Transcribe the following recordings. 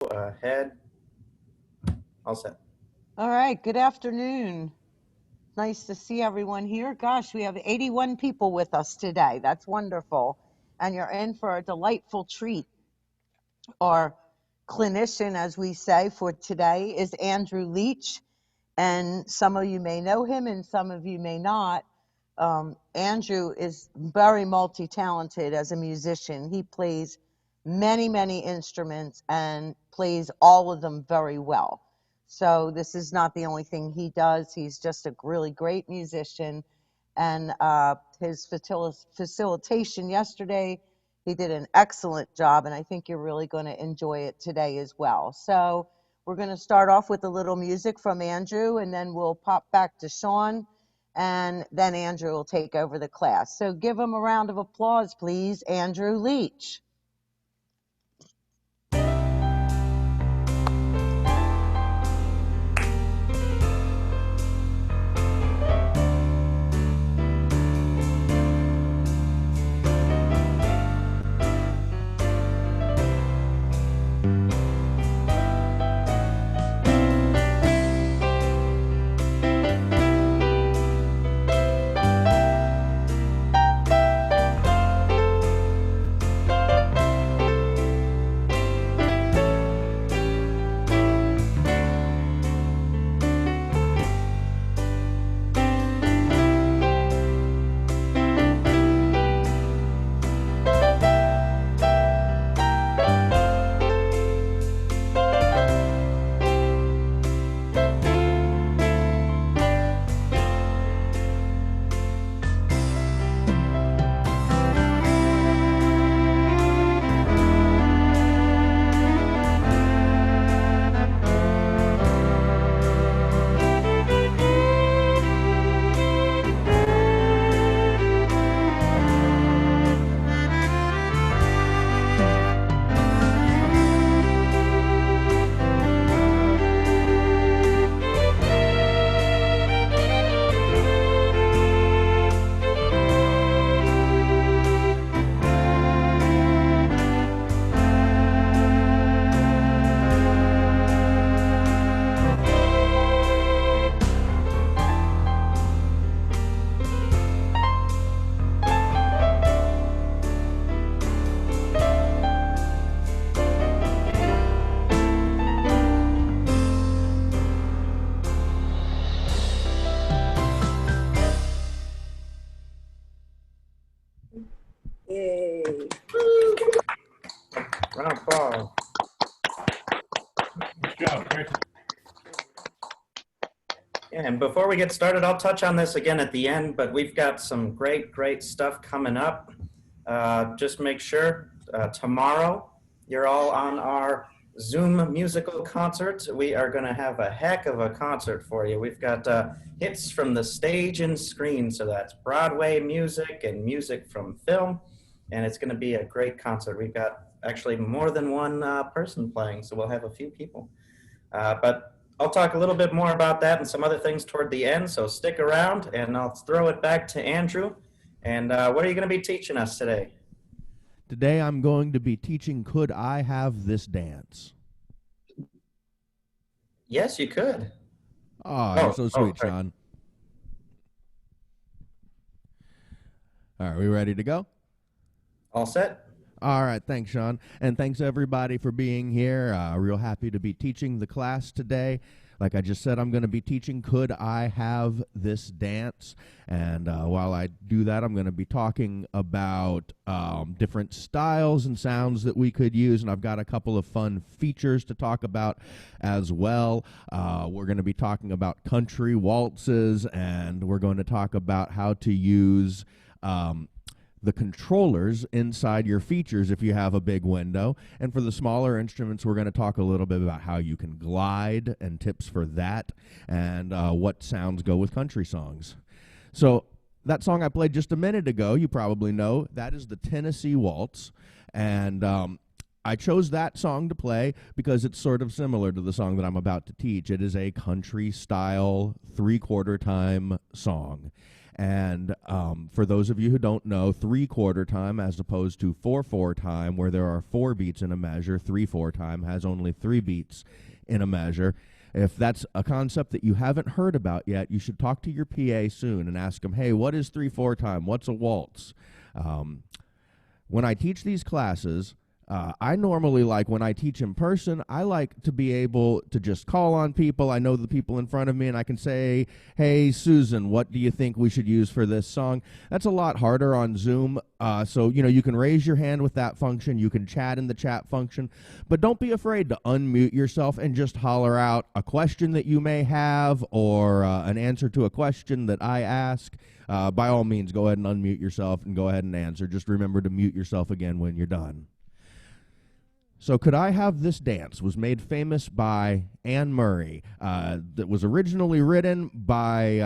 ahead. All set. All right, good afternoon. Nice to see everyone here. Gosh, we have 81 people with us today. That's wonderful. And you're in for a delightful treat. Our clinician, as we say, for today is Andrew Leach. And some of you may know him and some of you may not. Andrew is very multi-talented as a musician. He plays many instruments and plays all of them very well. So this is not the only thing he does. He's just a really great musician. And his facilitation yesterday, he did an excellent job, and I think you're really going to enjoy it today as well. So we're going to start off with a little music from Andrew, and then we'll pop back to Sean, and then Andrew will take over the class. So give him a round of applause, please, Andrew Leach. Yay. Round of applause. Good job, Chris. And before we get started, I'll touch on this again at the end, but we've got some great stuff coming up. Just make sure tomorrow you're all on our Zoom musical concert. We are going to have a heck of a concert for you. We've got hits from the stage and screen, so that's Broadway music and music from film, and it's going to be a great concert. We've got actually more than one person playing, so we'll have a few people. But I'll talk a little bit more about that and some other things toward the end, so stick around, and I'll throw it back to Andrew. And what are you going to be teaching us today? Today I'm going to be teaching Could I Have This Dance? Yes, you could. Oh, you're so sweet, sorry. Sean. All right, we ready to go? All set? All right, thanks, Sean. And thanks, everybody, for being here. Real happy to be teaching the class today. Like I just said, I'm going to be teaching Could I Have This Dance? And while I do that, I'm going to be talking about different styles and sounds that we could use, and I've got a couple of fun features to talk about as well. We're going to be talking about country waltzes, and we're going to talk about how to use the controllers inside your features if you have a big window. And for the smaller instruments, we're going to talk a little bit about how you can glide and tips for that, and what sounds go with country songs. So that song I played just a minute ago, you probably know, that is the Tennessee Waltz. And I chose that song to play because it's sort of similar to the song that I'm about to teach. It is a country-style 3/4 time song. And for those of you who don't know, 3/4 time as opposed to 4/4 time, where there are 4 beats in a measure, 3/4 time has only 3 beats in a measure. If that's a concept that you haven't heard about yet, you should talk to your PA soon and ask them, hey, what is 3/4 time? What's a waltz? When I teach these classes, I normally when I teach in person, I like to be able to just call on people. I know the people in front of me, and I can say, hey, Susan, what do you think we should use for this song? That's a lot harder on Zoom. So, you can raise your hand with that function. You can chat in the chat function. But don't be afraid to unmute yourself and just holler out a question that you may have or an answer to a question that I ask. By all means, go ahead and unmute yourself and go ahead and answer. Just remember to mute yourself again when you're done. So Could I Have This Dance was made famous by Anne Murray. That was originally written by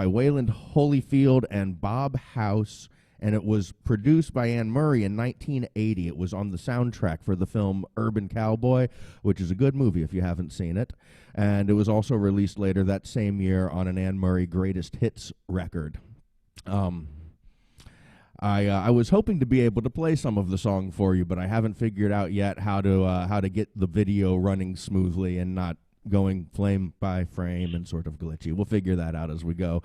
Wayland, Holyfield, and Bob House, and it was produced by Anne Murray in 1980. It was on the soundtrack for the film Urban Cowboy, which is a good movie if you haven't seen it. And it was also released later that same year on an Anne Murray Greatest Hits record. I was hoping to be able to play some of the song for you, but I haven't figured out yet how to get the video running smoothly and not going frame by frame and sort of glitchy. We'll figure that out as we go.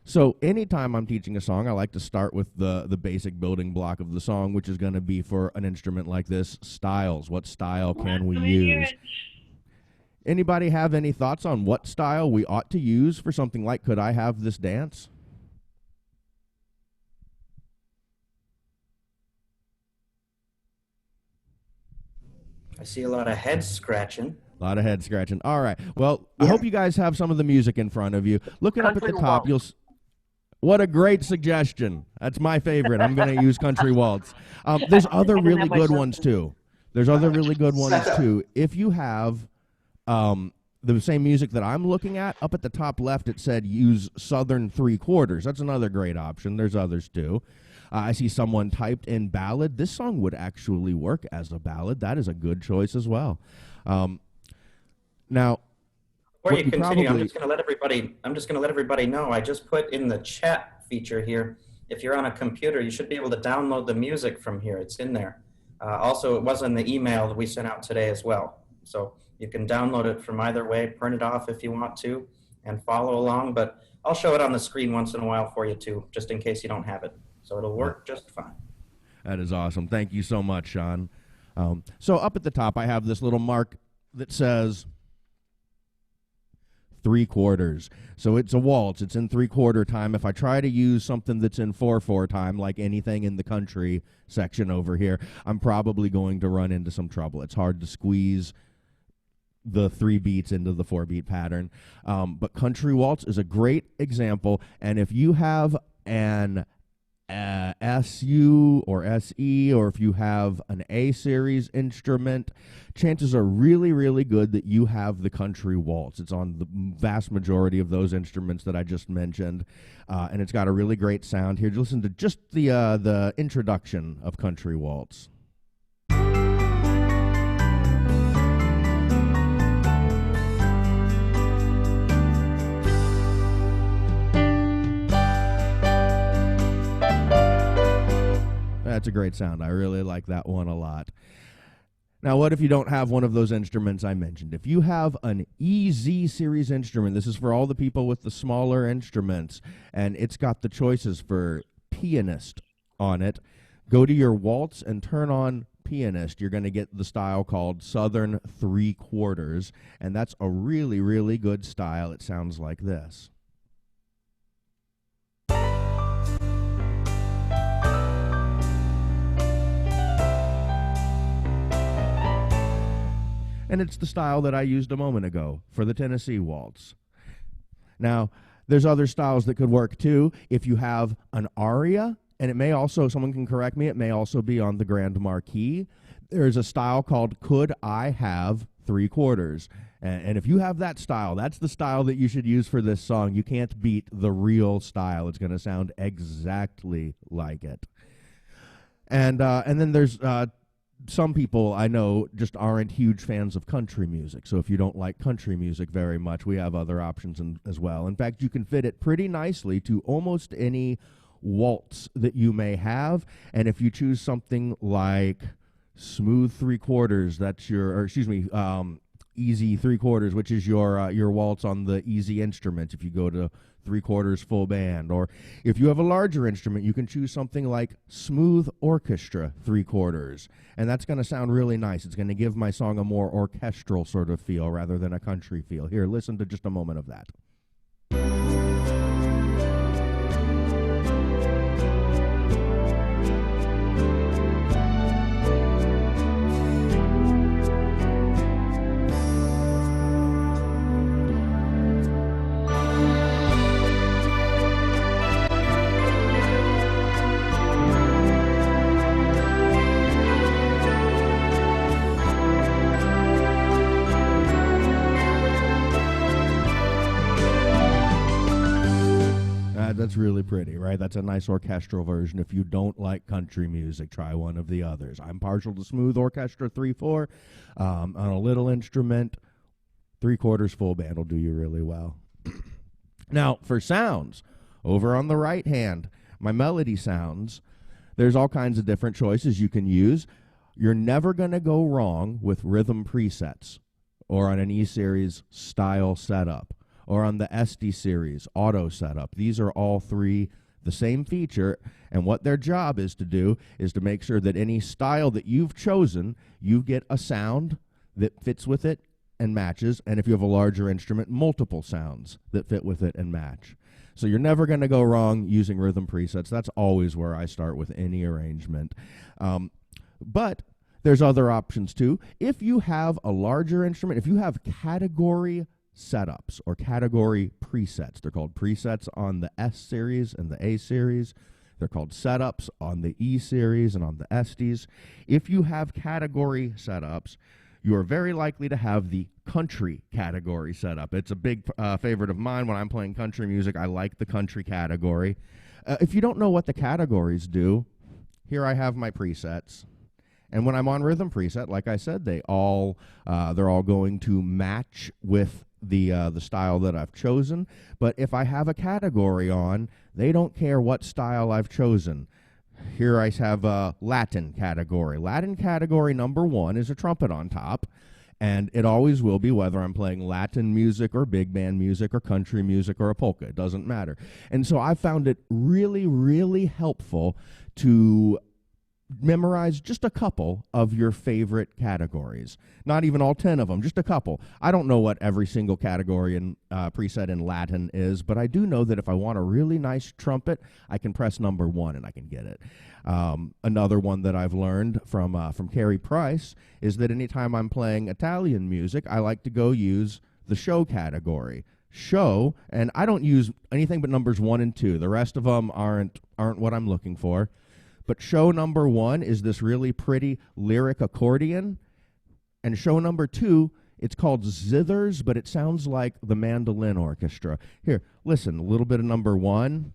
So anytime I'm teaching a song, I like to start with the basic building block of the song, which is going to be for an instrument like this, styles. What style can we use? Anybody have any thoughts on what style we ought to use for something like Could I Have This Dance? I see a lot of head scratching. A lot of head scratching. All right. Well, I hope you guys have some of the music in front of you. Looking up at the top, what a great suggestion. That's my favorite. I'm going to use Country Waltz. There's other really good ones, too. If you have the same music that I'm looking at, up at the top left, it said use Southern 3/4. That's another great option. There's others, too. I see someone typed in ballad. This song would actually work as a ballad. That is a good choice as well. Now, before you continue, I'm just going to let everybody know. I just put in the chat feature here. If you're on a computer, you should be able to download the music from here. It's in there. Also, it was in the email that we sent out today as well. So you can download it from either way, print it off if you want to, and follow along. But I'll show it on the screen once in a while for you too, just in case you don't have it. So it'll work just fine. That is awesome. Thank you so much, Sean. So up at the top, I have this little mark that says 3/4. So it's a waltz. It's in 3/4 time. If I try to use something that's in 4/4 time, like anything in the country section over here, I'm probably going to run into some trouble. It's hard to squeeze the 3 beats into the 4-beat pattern. But Country Waltz is a great example. And if you have an SU or SE, or if you have an A series instrument, chances are really, really good that you have the Country Waltz. It's on the vast majority of those instruments that I just mentioned, and it's got a really great sound. Here, listen to just the introduction of Country Waltz. That's a great sound. I really like that one a lot. Now, what if you don't have one of those instruments I mentioned? If you have an EZ series instrument, this is for all the people with the smaller instruments, and it's got the choices for pianist on it. Go to your waltz and turn on pianist. You're going to get the style called Southern 3/4, and that's a really, really good style. It sounds like this. And it's the style that I used a moment ago for the Tennessee Waltz. Now, there's other styles that could work too. If you have an aria, and it may also, someone can correct me, it may also be on the Grand Marquis, there's a style called Could I Have 3/4. And if you have that style, that's the style that you should use for this song. You can't beat the real style. It's going to sound exactly like it. And then there's some people I know just aren't huge fans of country music. So if you don't like country music very much, we have other options as well. In fact, you can fit it pretty nicely to almost any waltz that you may have. And if you choose something like smooth 3/4, that's easy 3/4, which is your waltz on the easy instrument. If you go to 3/4 full band, or if you have a larger instrument, you can choose something like smooth orchestra 3/4, and that's going to sound really nice. It's going to give my song a more orchestral sort of feel rather than a country feel. Here, listen to just a moment of that. That's really pretty, right? That's a nice orchestral version. If you don't like country music, try one of the others. I'm partial to smooth orchestra 3/4 on a little instrument. 3/4 full band will do you really well. Now, for sounds, over on the right hand, my melody sounds, there's all kinds of different choices you can use. You're never going to go wrong with rhythm presets or on an E-series style setup, or on the SD series auto setup. These are all three the same feature, and what their job is to do is to make sure that any style that you've chosen, you get a sound that fits with it and matches, and if you have a larger instrument, multiple sounds that fit with it and match. So you're never going to go wrong using rhythm presets. That's always where I start with any arrangement. But there's other options too. If you have a larger instrument, if you have category setups or category presets. They're called presets on the S series and the A series. They're called setups on the E series and on the SDs. If you have category setups, you are very likely to have the country category setup. It's a big favorite of mine when I'm playing country music. I like the country category. If you don't know what the categories do, here I have my presets. And when I'm on rhythm preset, like I said, they're all going to match with the style that I've chosen. But if I have a category on, they don't care what style I've chosen. Here I have a Latin category. Latin category number 1 is a trumpet on top, and it always will be, whether I'm playing Latin music or big band music or country music or a polka. It doesn't matter. And so I found it really, really helpful to memorize just a couple of your favorite categories. Not even all 10 of them, just a couple. I don't know what every single category and preset in Latin is, but I do know that if I want a really nice trumpet, I can press number 1 and I can get it. Another one that I've learned from Carey Price is that anytime I'm playing Italian music, I like to go use the show category. Show, and I don't use anything but numbers 1 and 2. The rest of them aren't what I'm looking for. But show number 1 is this really pretty lyric accordion. And show number 2, it's called zithers, but it sounds like the mandolin orchestra. Here, listen, a little bit of number 1.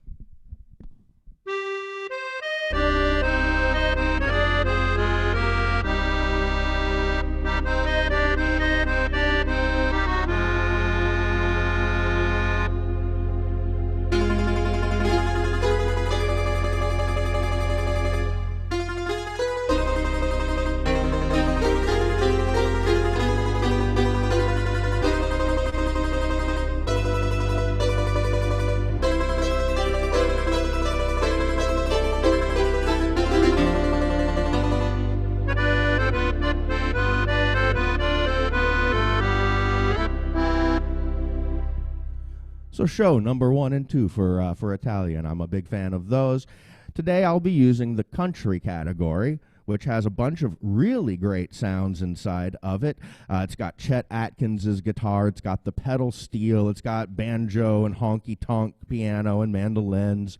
So show number 1 and 2 for Italian. I'm a big fan of those. Today I'll be using the country category, which has a bunch of really great sounds inside of it. It's got Chet Atkins's guitar. It's got the pedal steel. It's got banjo and honky-tonk piano and mandolins.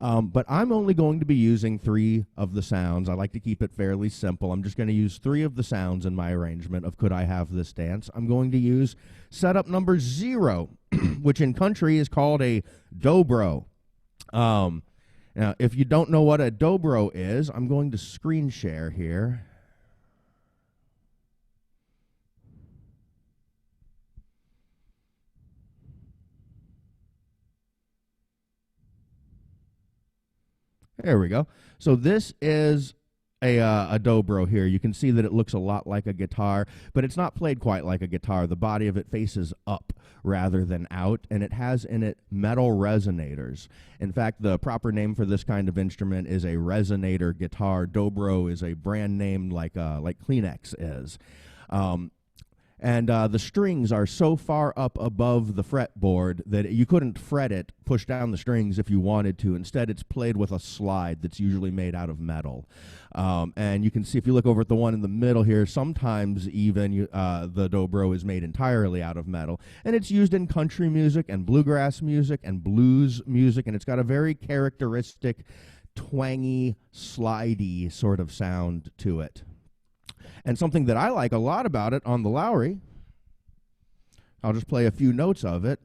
But I'm only going to be using 3 of the sounds. I like to keep it fairly simple. I'm just going to use 3 of the sounds in my arrangement of Could I Have This Dance. I'm going to use setup number 0, which in country is called a Dobro. Now, if you don't know what a Dobro is, I'm going to screen share here. There we go. So this is a dobro here. You can see that it looks a lot like a guitar, but it's not played quite like a guitar. The body of it faces up rather than out, and it has in it metal resonators. In fact, the proper name for this kind of instrument is a resonator guitar. Dobro is a brand name like Kleenex is. And the strings are so far up above the fretboard that you couldn't fret it, push down the strings if you wanted to. Instead, it's played with a slide that's usually made out of metal. And you can see, if you look over at the one in the middle here, sometimes even the dobro is made entirely out of metal. And it's used in country music and bluegrass music and blues music, and it's got a very characteristic twangy, slidey sort of sound to it. And something that I like a lot about it on the Lowrey, I'll just play a few notes of it.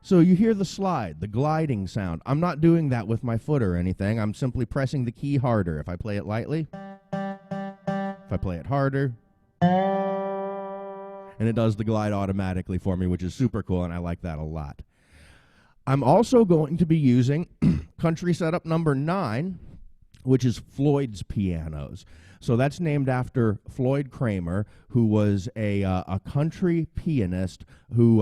So you hear the slide, the gliding sound. I'm not doing that with my foot or anything. I'm simply pressing the key harder. If I play it lightly, if I play it harder, and it does the glide automatically for me, which is super cool, and I like that a lot. I'm also going to be using country setup number 9, which is Floyd's pianos. So that's named after Floyd Kramer, who was a country pianist who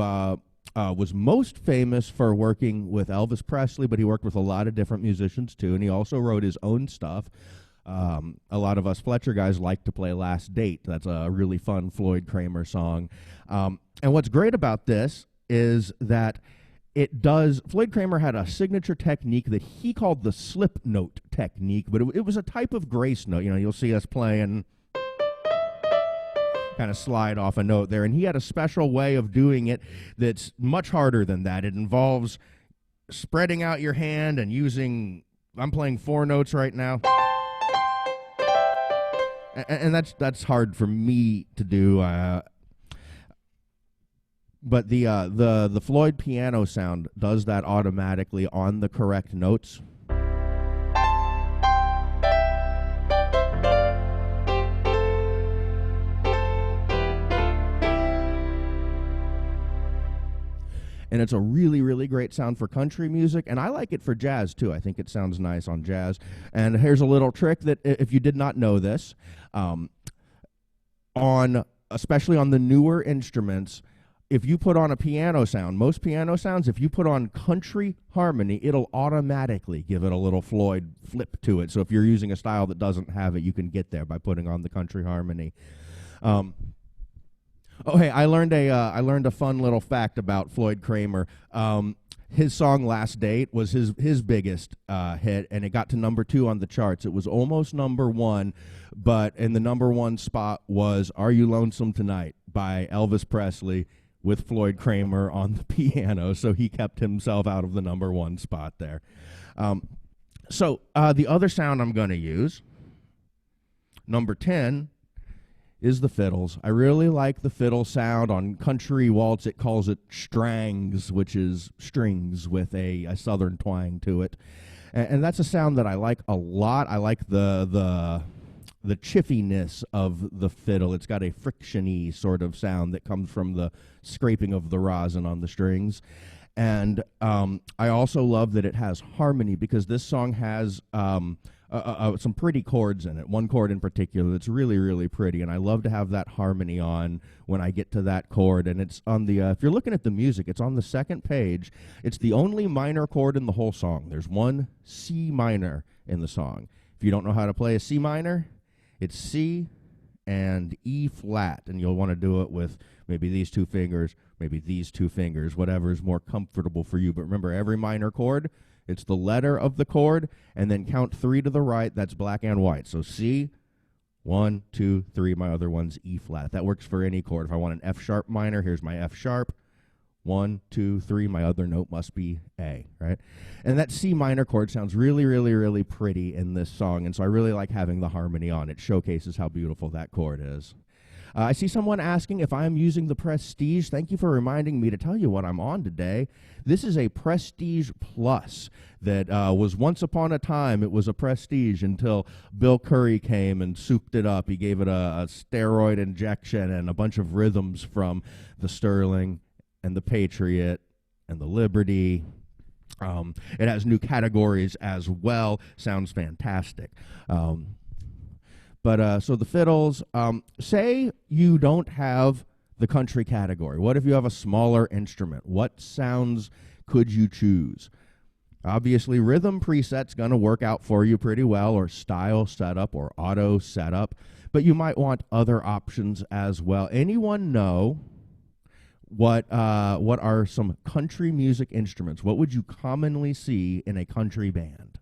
was most famous for working with Elvis Presley, but he worked with a lot of different musicians too, and he also wrote his own stuff. A lot of us Fletcher guys like to play Last Date. That's a really fun Floyd Kramer song. And what's great about this is that Floyd Kramer had a signature technique that he called the slip note technique, but it was a type of grace note. You know, you'll see us playing, kind of slide off a note there, and he had a special way of doing it that's much harder than that. It involves spreading out your hand and I'm playing 4 notes right now. And that's hard for me to do. But the Floyd piano sound does that automatically on the correct notes. And it's a really, really great sound for country music, and I like it for jazz, too. I think it sounds nice on jazz. And here's a little trick that, if you did not know this, especially on the newer instruments, if you put on a piano sound, most piano sounds, if you put on country harmony, it'll automatically give it a little Floyd flip to it. So if you're using a style that doesn't have it, you can get there by putting on the country harmony. Oh, hey, I learned a fun little fact about Floyd Kramer. His song Last Date was his biggest hit, and it got to number 2 on the charts. It was almost number 1, but in the number 1 spot was Are You Lonesome Tonight by Elvis Presley with Floyd Kramer on the piano, so he kept himself out of the number 1 spot there. So the other sound I'm going to use, number 10, is the fiddles. I really like the fiddle sound. On country waltz, it calls it strangs, which is strings with a southern twang to it. And that's a sound that I like a lot. I like the chiffiness of the fiddle. It's got a friction-y sort of sound that comes from the scraping of the rosin on the strings. And I also love that it has harmony, because this song has some pretty chords in it. One chord in particular that's really, really pretty, and I love to have that harmony on when I get to that chord. And it's on the, if you're looking at the music, it's on the second page. It's the only minor chord in the whole song. There's one C minor in the song. If you don't know how to play a C minor, it's C and E flat, and you'll want to do it with maybe these 2 fingers, maybe these 2 fingers, whatever is more comfortable for you. But remember, every minor chord, it's the letter of the chord, and then count 3 to the right. That's black and white. So C, 1, 2, 3. My other one's E flat. That works for any chord. If I want an F sharp minor, here's my F sharp. 1, 2, 3. My other note must be A, right? And that C minor chord sounds really, really, really pretty in this song, and so I really like having the harmony on. It showcases how beautiful that chord is. I see someone asking if I'm using the Prestige. Thank you for reminding me to tell you what I'm on today. This is a Prestige Plus that was once upon a time, it was a Prestige until Bill Curry came and souped it up. He gave it a steroid injection and a bunch of rhythms from the Sterling and the Patriot and the Liberty. It has new categories as well. Sounds fantastic. So the fiddles, say you don't have the country category. What if you have a smaller instrument? What sounds could you choose? Obviously, rhythm preset's going to work out for you pretty well, or style setup, or auto setup, but you might want other options as well. Anyone know what are some country music instruments? What would you commonly see in a country band?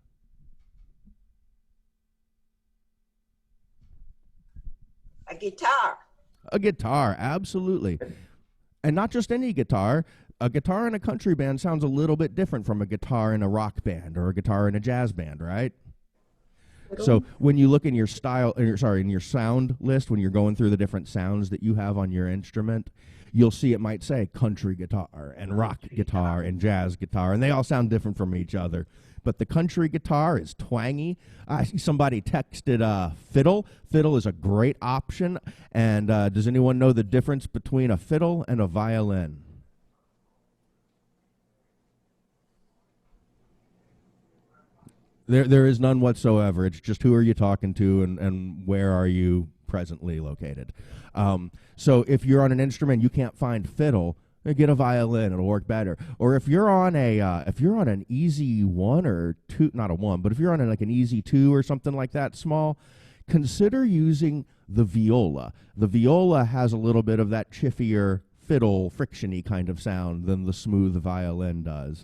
A guitar. A guitar, absolutely. And not just any guitar. A guitar in a country band sounds a little bit different from a guitar in a rock band or a guitar in a jazz band, right? So when you look in your in your sound list, when you're going through the different sounds that you have on your instrument, you'll see it might say country guitar and rock guitar and jazz guitar, and they all sound different from each other. But the country guitar is twangy. I see somebody texted fiddle. Fiddle is a great option. And does anyone know the difference between a fiddle and a violin? There is none whatsoever. It's just who are you talking to and where are you presently located. So if you're on an instrument you can't find fiddle, get a violin. It'll work better. Or if you're on an easy one or two, not a one, but if you're on like an easy two or something like that, small, consider using the viola. The viola has a little bit of that chiffier fiddle, friction-y kind of sound than the smooth violin does.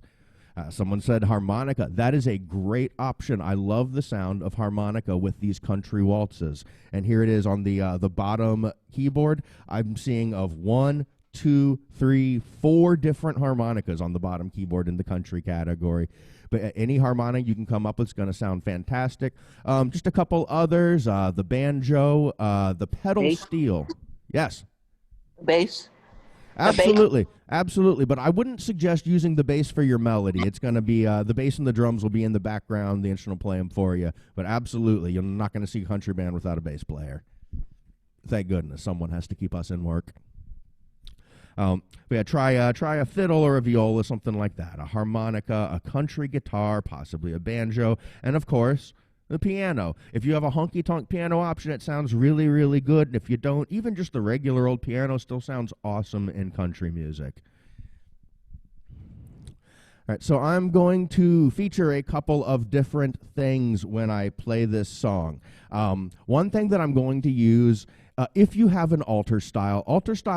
Someone said harmonica. That is a great option. I love the sound of harmonica with these country waltzes. And here it is on the bottom keyboard. I'm seeing of 1, 2, 3, 4 different harmonicas on the bottom keyboard in the country category. But any harmonic you can come up with is going to sound fantastic. Just a couple others. The banjo, the pedal Bass. steel. Yes. Bass. Absolutely, absolutely. But I wouldn't suggest using the bass for your melody. It's going to be the bass and the drums will be in the background. The instrument will play them for you. But absolutely, you're not going to see a country band without a bass player. Thank goodness, someone has to keep us in work. But yeah, try a fiddle or a viola, something like that. A harmonica, a country guitar, possibly a banjo, and of course, the piano. If you have a honky-tonk piano option, it sounds really, really good. And if you don't, even just the regular old piano still sounds awesome in country music. All right, so I'm going to feature a couple of different things when I play this song. One thing that I'm going to use, if you have an alter style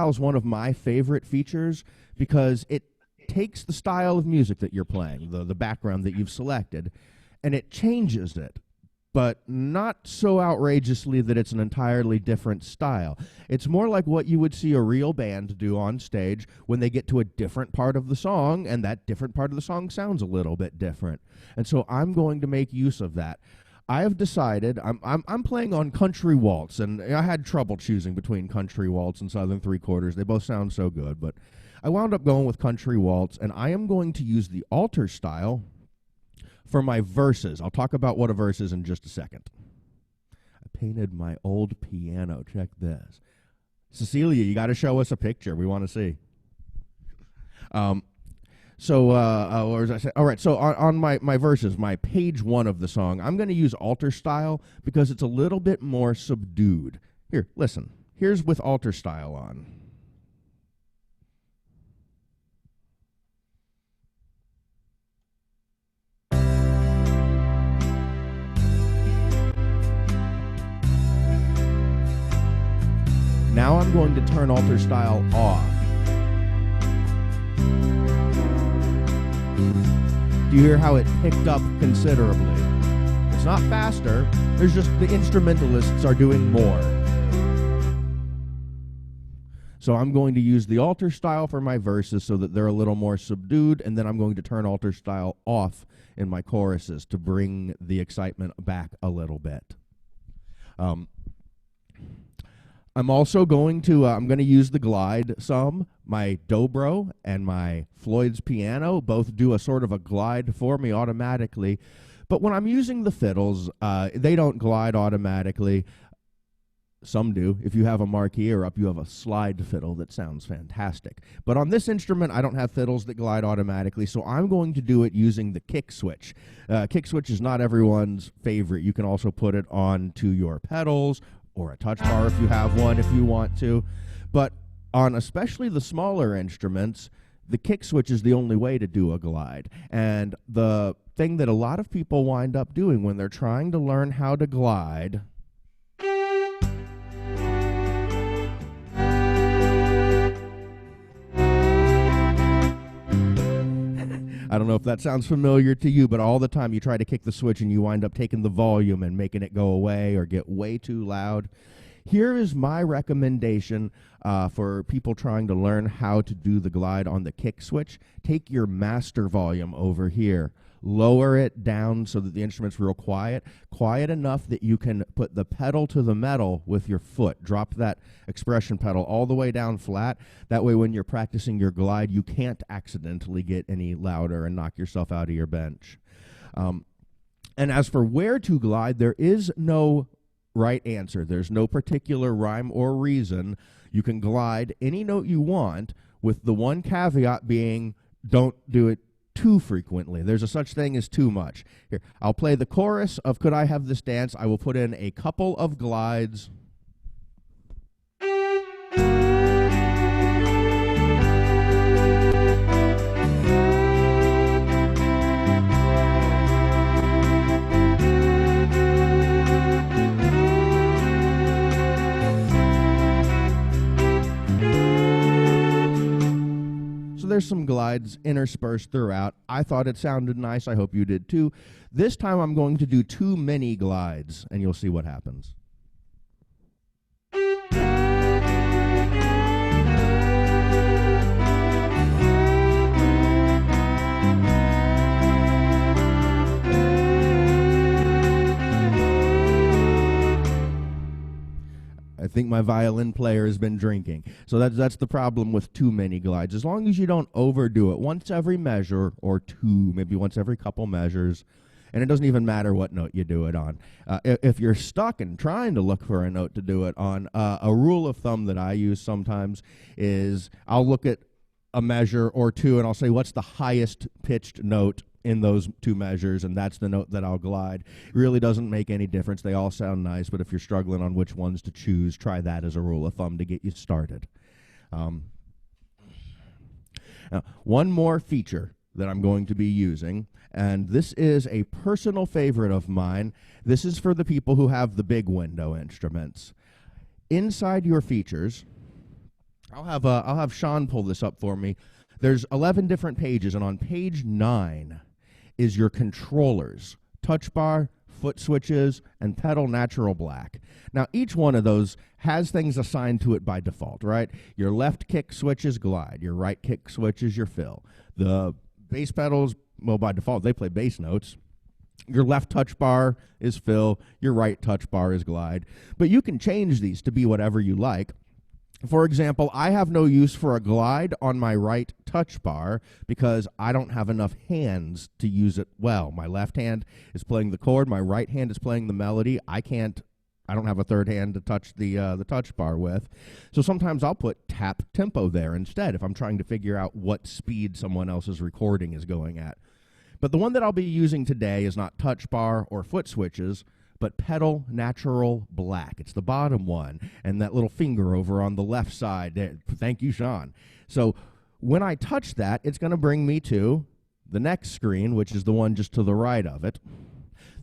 is one of my favorite features because it takes the style of music that you're playing, the background that you've selected, and it changes it. But not so outrageously that it's an entirely different style. It's more like what you would see a real band do on stage when they get to a different part of the song, and that different part of the song sounds a little bit different. And so I'm going to make use of that. I have decided I'm playing on country waltz, and I had trouble choosing between country waltz and southern three-quarters. They both sound so good, but I wound up going with country waltz, and I am going to use the alter style for my verses. I'll talk about what a verse is in just a second. I painted my old piano. Check this. Cecilia, you got to show us a picture. We want to see. What was I saying? All right, so on my verses, my page 1 of the song, I'm going to use alter style because it's a little bit more subdued. Here, listen. Here's with alter style on. Now I'm going to turn alter style off. Do you hear how it picked up considerably? It's not faster, there's just the instrumentalists are doing more. So I'm going to use the alter style for my verses so that they're a little more subdued, and then I'm going to turn alter style off in my choruses to bring the excitement back a little bit. I'm also going to I'm going to use the glide some. My Dobro and my Floyd's piano both do a sort of a glide for me automatically. But when I'm using the fiddles, they don't glide automatically. Some do. If you have a marquee up, you have a slide fiddle that sounds fantastic. But on this instrument, I don't have fiddles that glide automatically, so I'm going to do it using the kick switch. Kick switch is not everyone's favorite. You can also put it onto your pedals or a touch bar if you have one if you want to. But on especially the smaller instruments, the kick switch is the only way to do a glide. And the thing that a lot of people wind up doing when they're trying to learn how to glide I don't know if that sounds familiar to you, but all the time you try to kick the switch and you wind up taking the volume and making it go away or get way too loud. Here is my recommendation for people trying to learn how to do the glide on the kick switch. Take your master volume over here. Lower it down so that the instrument's real quiet. Quiet enough that you can put the pedal to the metal with your foot. Drop that expression pedal all the way down flat. That way when you're practicing your glide, you can't accidentally get any louder and knock yourself out of your bench. And as for where to glide, there is no right answer. There's no particular rhyme or reason. You can glide any note you want, with the one caveat being don't do it too frequently. There's a such thing as too much. Here, I'll play the chorus of Could I Have This Dance. I will put in a couple of glides. There's some glides interspersed throughout. I thought it sounded nice. I hope you did too. This time I'm going to do too many glides, and you'll see what happens. I think my violin player has been drinking. So that's the problem with too many glides. As long as you don't overdo it, once every measure or two, maybe once every couple measures, and it doesn't even matter what note you do it on. If you're stuck and trying to look for a note to do it on, a rule of thumb that I use sometimes is I'll look at a measure or two and I'll say, what's the highest pitched note in those two measures, and that's the note that I'll glide. It really doesn't make any difference. They all sound nice, but if you're struggling on which ones to choose, try that as a rule of thumb to get you started. Now, one more feature that I'm going to be using, and this is a personal favorite of mine. This is for the people who have the big window instruments. Inside your features, I'll have Sean pull this up for me. There's 11 different pages, and on page 9 is your controllers, touch bar, foot switches, and pedal natural black. Now, each one of those has things assigned to it by default, right? Your left kick switch is glide. Your right kick switch is your fill. The bass pedals, well, by default, they play bass notes. Your left touch bar is fill. Your right touch bar is glide. But you can change these to be whatever you like. For example, I have no use for a glide on my right touch bar because I don't have enough hands to use it well. My left hand is playing the chord, my right hand is playing the melody. I don't have a third hand to touch the touch bar with. So sometimes I'll put tap tempo there instead if I'm trying to figure out what speed someone else's recording is going at. But the one that I'll be using today is not touch bar or foot switches, but pedal natural black. It's the bottom one, and that little finger over on the left side there. Thank you, Sean. So when I touch that, it's going to bring me to the next screen, which is the one just to the right of it.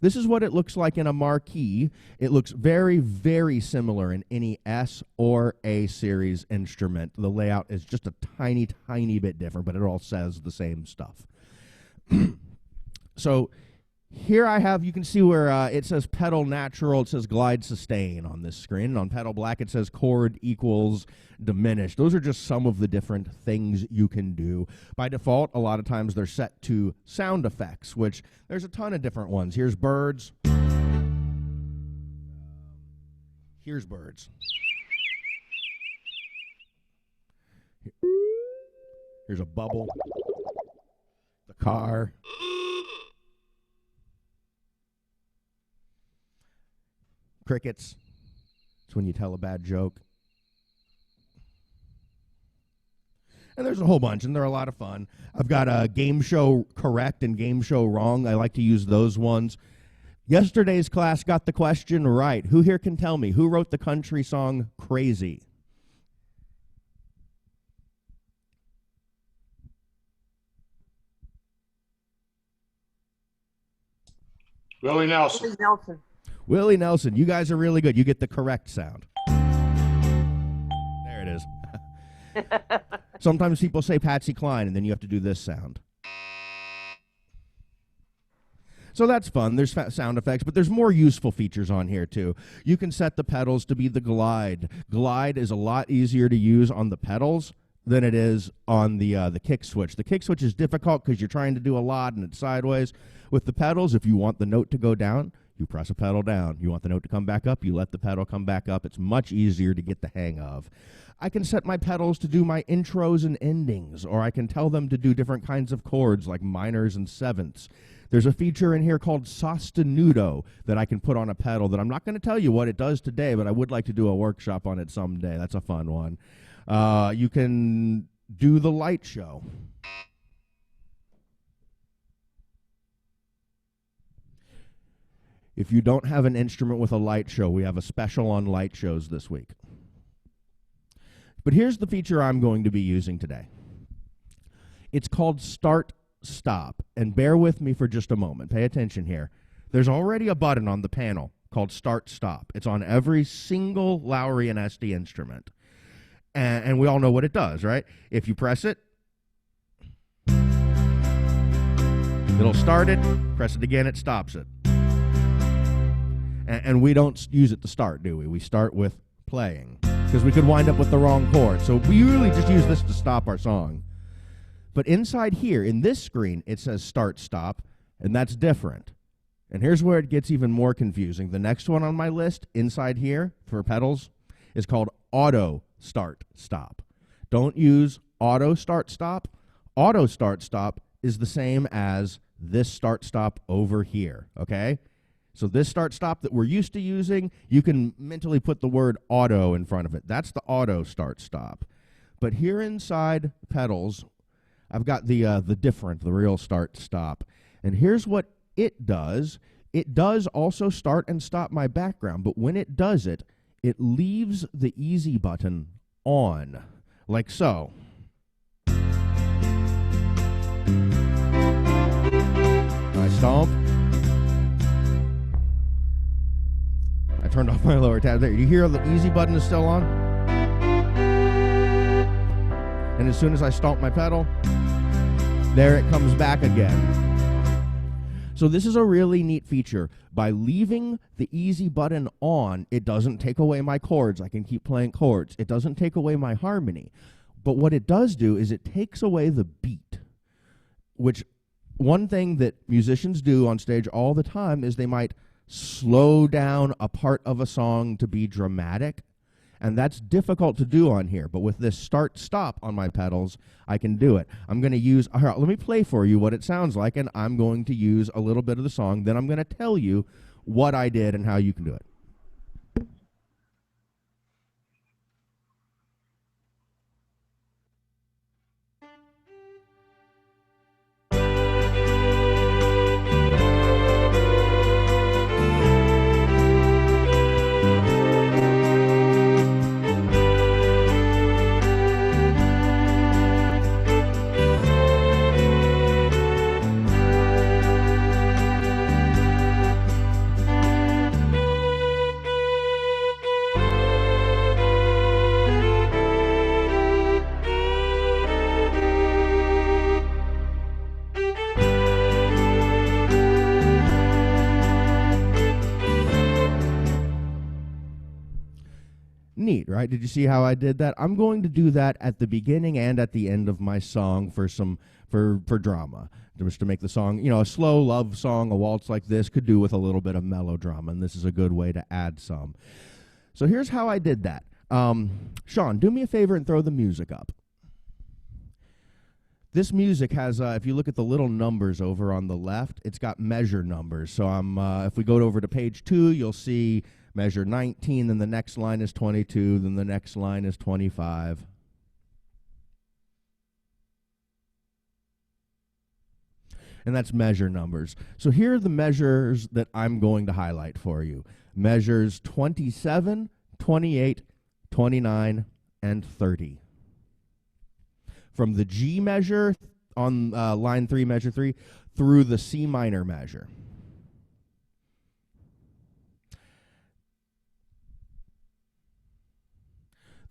This is what it looks like in a marquee. It looks very, very similar in any S or A series instrument. The layout is just a tiny, tiny bit different, but it all says the same stuff. So here I have, you can see where it says pedal natural, it says glide sustain on this screen. And on pedal black, it says chord equals diminished. Those are just some of the different things you can do. By default, a lot of times they're set to sound effects, which there's a ton of different ones. Here's birds. Here's birds. Here's a bubble. The car. Crickets. It's when you tell a bad joke. And there's a whole bunch, and they're a lot of fun. I've got a game show correct and game show wrong. I like to use those ones. Yesterday's class got the question right. Who here can tell me who wrote the country song Crazy? Willie Nelson. Willie Nelson. Willie Nelson. You guys are really good. You get the correct sound. There it is. Sometimes people say Patsy Cline, and then you have to do this sound. So that's fun. There's sound effects, but there's more useful features on here, too. You can set the pedals to be the glide. Glide is a lot easier to use on the pedals than it is on the kick switch. The kick switch is difficult because you're trying to do a lot, and it's sideways. With the pedals, if you want the note to go down, you press a pedal down. You want the note to come back up, you let the pedal come back up. It's much easier to get the hang of. I can set my pedals to do my intros and endings, or I can tell them to do different kinds of chords like minors and sevenths. There's a feature in here called sostenuto that I can put on a pedal that I'm not going to tell you what it does today, but I would like to do a workshop on it someday. That's a fun one. You can do the light show. If you don't have an instrument with a light show, we have a special on light shows this week. But here's the feature I'm going to be using today. It's called Start Stop. And bear with me for just a moment. Pay attention here. There's already a button on the panel called Start Stop. It's on every single Lowrey and SD instrument. And we all know what it does, right? If you press it, it'll start it. Press it again, it stops it. And we don't use it to start, do we? We start with playing, because we could wind up with the wrong chord. So we really just use this to stop our song. But inside here, in this screen, it says Start Stop, and that's different. And here's where it gets even more confusing. The next one on my list, inside here, for pedals, is called Auto Start Stop. Don't use Auto Start Stop. Auto Start Stop is the same as this Start Stop over here, okay? So this Start Stop that we're used to using, you can mentally put the word auto in front of it. That's the Auto Start Stop. But here inside pedals, I've got the real Start Stop. And here's what it does. It does also start and stop my background, but when it does it, it leaves the easy button on, like so. I stomp. I turned off my lower tab there. You hear the easy button is still on? And as soon as I stomp my pedal, there it comes back again. So this is a really neat feature. By leaving the easy button on, it doesn't take away my chords. I can keep playing chords. It doesn't take away my harmony. But what it does do is it takes away the beat, which one thing that musicians do on stage all the time is they might slow down a part of a song to be dramatic, and that's difficult to do on here. But with this Start Stop on my pedals, I can do it. I'm going to use, all right, let me play for you what it sounds like, and I'm going to use a little bit of the song. Then I'm going to tell you what I did and how you can do it. Neat, right? Did you see how I did that? I'm going to do that at the beginning and at the end of my song for drama, just to make the song, you know, a slow love song, a waltz like this could do with a little bit of melodrama, and this is a good way to add some. So here's how I did that. Sean, do me a favor and throw the music up. this music has, if you look at the little numbers over on the left, it's got measure numbers. So if we go over to page 2, you'll see measure 19, then the next line is 22, then the next line is 25. And that's measure numbers. So here are the measures that I'm going to highlight for you. Measures 27, 28, 29, and 30. From the G measure on line 3, measure 3, through the C minor measure.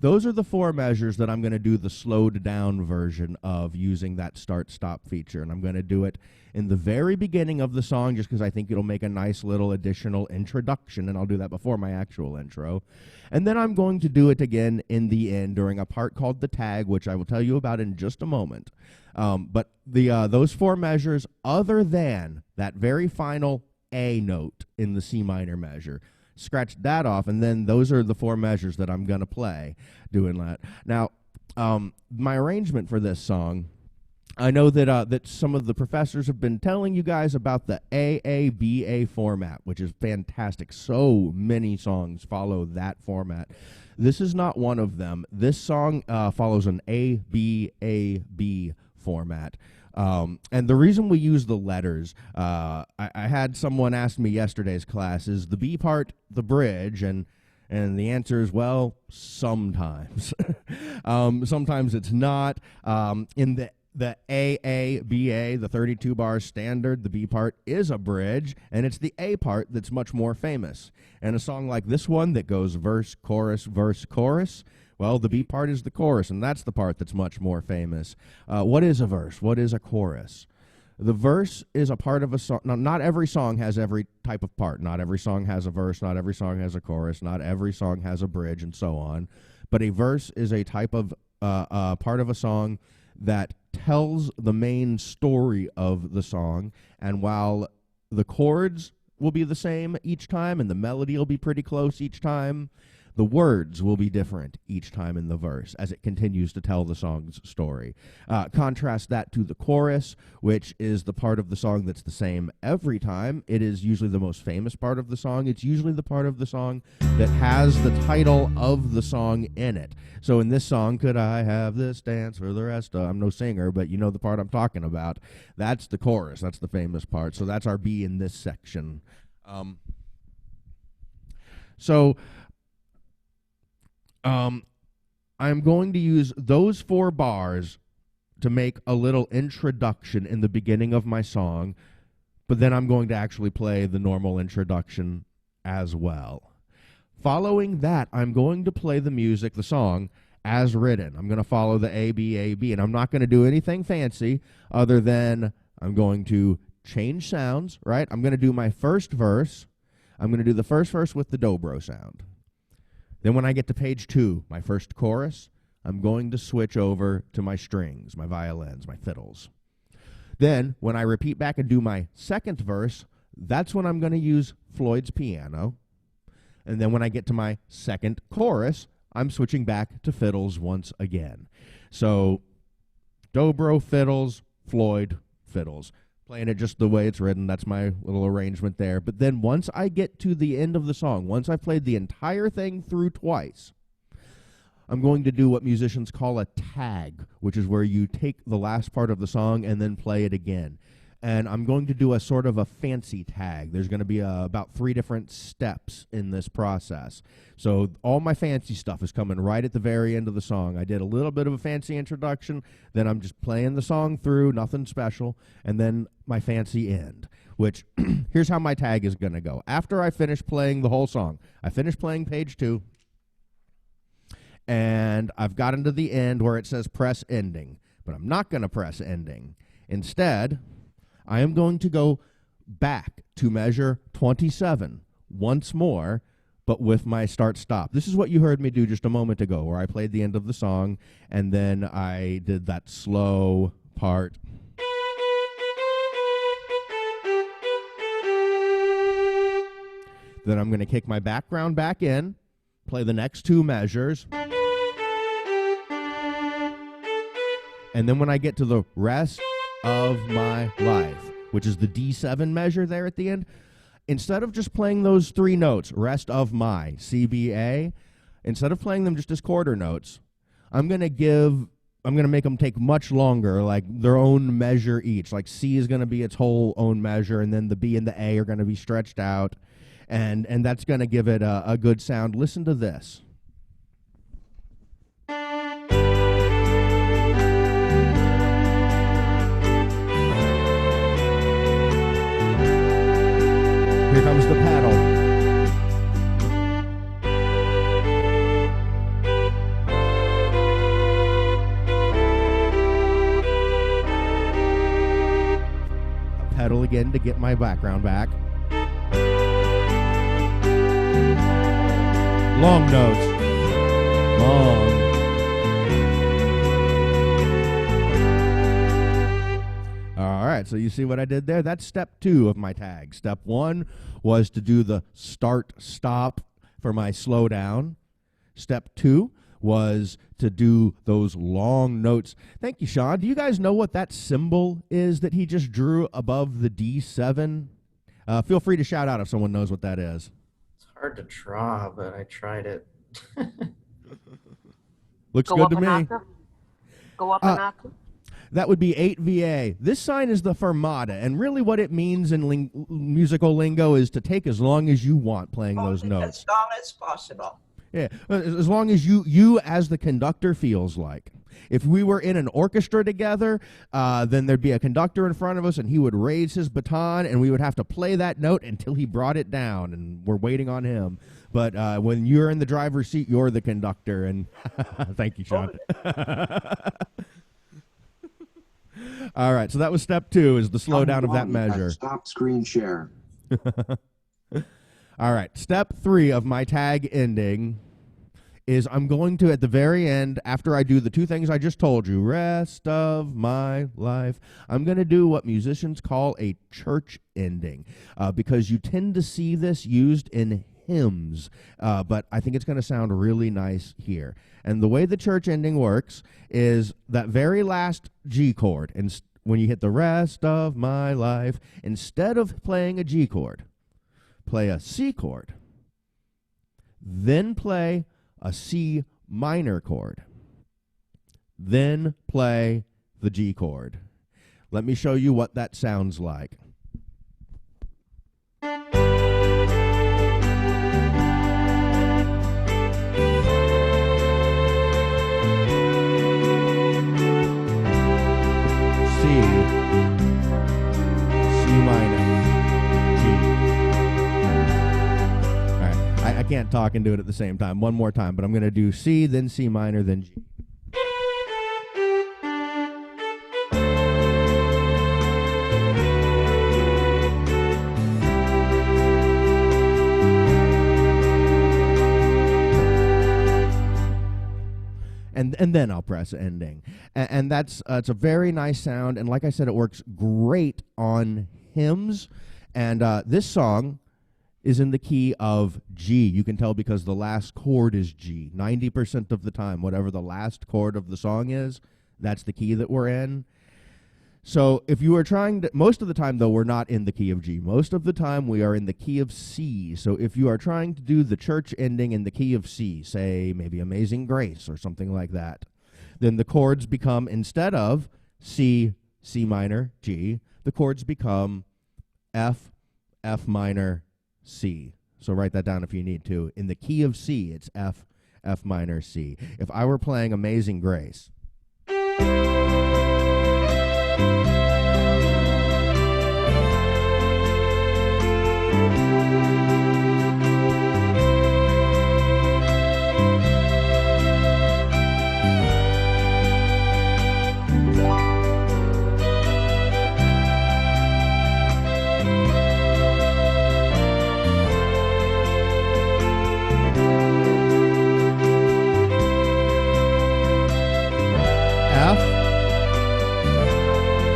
Those are the 4 measures that I'm going to do the slowed down version of using that start-stop feature. And I'm going to do it in the very beginning of the song just because I think it'll make a nice little additional introduction, and I'll do that before my actual intro. And then I'm going to do it again in the end during a part called the tag, which I will tell you about in just a moment. But those 4 measures, other than that very final A note in the C minor measure, scratch that off, and then those are the 4 measures that I'm going to play doing that. Now, my arrangement for this song, I know that some of the professors have been telling you guys about the AABA format, which is fantastic. So many songs follow that format. This is not one of them. This song follows an ABAB format. And the reason we use the letters, I had someone ask me yesterday's class, is the B part the bridge? And the answer is, well, sometimes. Sometimes it's not. In the AABA, the 32 bar standard, the B part is a bridge, and it's the A part that's much more famous. And a song like this one that goes verse, chorus, well, the B part is the chorus, and that's the part that's much more famous. What is a verse? What is a chorus? The verse is a part of a song. Now, not every song has every type of part. Not every song has a verse. Not every song has a chorus. Not every song has a bridge, and so on. But a verse is a type of part of a song that tells the main story of the song, and while the chords will be the same each time and the melody will be pretty close each time, the words will be different each time in the verse as it continues to tell the song's story. Contrast that to the chorus, which is the part of the song that's the same every time. It is usually the most famous part of the song. It's usually the part of the song that has the title of the song in it. So in this song, Could I Have This Dance for the Rest of... I'm no singer, but you know the part I'm talking about. That's the chorus. That's the famous part. So that's our B in this section. I'm going to use those 4 bars to make a little introduction in the beginning of my song, but then I'm going to actually play the normal introduction as well. Following that, I'm going to play the music, the song, as written. I'm going to follow the A, B, A, B, and I'm not going to do anything fancy other than I'm going to change sounds, right? I'm going to do my first verse. I'm going to do the first verse with the Dobro sound. Then when I get to page 2, my first chorus, I'm going to switch over to my strings, my violins, my fiddles. Then when I repeat back and do my second verse, that's when I'm going to use Floyd's piano. And then when I get to my second chorus, I'm switching back to fiddles once again. So Dobro, fiddles, Floyd, fiddles. Playing it just the way it's written. That's my little arrangement there. But then once I get to the end of the song, once I've played the entire thing through twice, I'm going to do what musicians call a tag, which is where you take the last part of the song and then play it again. And I'm going to do a sort of a fancy tag. There's going to be about 3 different steps in this process. So all my fancy stuff is coming right at the very end of the song. I did a little bit of a fancy introduction, then I'm just playing the song through, nothing special, and then my fancy end, which here's how my tag is going to go. After I finish playing the whole song, I finish playing page 2, and I've gotten to the end where it says press ending, but I'm not going to press ending. Instead, I am going to go back to measure 27 once more, but with my start-stop. This is what you heard me do just a moment ago, where I played the end of the song, and then I did that slow part. Then I'm going to kick my background back in, play the next 2 measures, And then when I get to the rest of my life, which is the D7 measure there at the end, instead of just playing those 3 notes, rest of my, CBA, instead of playing them just as quarter notes, I'm going to make them take much longer, like their own measure each. Like C is going to be its whole own measure, and then the B and the A are going to be stretched out, and that's going to give it a good sound. Listen to this. Here comes the pedal. A pedal again to get my background back. Long notes. Long. All right, so you see what I did there? That's step 2 of my tag. Step 1 was to do the start-stop for my slowdown. Step 2 was to do those long notes. Thank you, Sean. Do you guys know what that symbol is that he just drew above the D7? Feel free to shout out if someone knows what that is. It's hard to draw, but I tried it. Looks Go good up to an me. octave. Go up an octave. That would be 8 VA. This sign is the fermata, and really what it means in musical lingo is to take as long as you want playing those notes. As long as possible. Yeah, as long as you as the conductor feels like. If we were in an orchestra together, then there'd be a conductor in front of us, and he would raise his baton, and we would have to play that note until he brought it down, and we're waiting on him. But when you're in the driver's seat, you're the conductor, and thank you, Sean. All right, so that was step 2, is the slowdown of that measure. Stop screen share. All right, step 3 of my tag ending is I'm going to, at the very end, after I do the 2 things I just told you, rest of my life, I'm going to do what musicians call a church ending, because you tend to see this used in hymns, but I think it's going to sound really nice here. And the way the church ending works is that very last G chord, and when you hit the rest of my life, instead of playing a G chord, play a C chord, then play a C minor chord, then play the G chord. Let me show you what that sounds like. I can't talk and do it at the same time. One more time, but I'm going to do C, then C minor, then G. And then I'll press ending. And that's it's a very nice sound, and like I said, it works great on hymns. And this song is in the key of G. You can tell because the last chord is G. 90% of the time, whatever the last chord of the song is, that's the key that we're in. So if you are trying to, most of the time though, we're not in the key of G. Most of the time we are in the key of C. So if you are trying to do the church ending in the key of C, say maybe Amazing Grace or something like that, then the chords become, instead of C, C minor, G, the chords become F, F minor, C. So write that down if you need to. In the key of C, it's F, F minor, C. If I were playing Amazing Grace, F,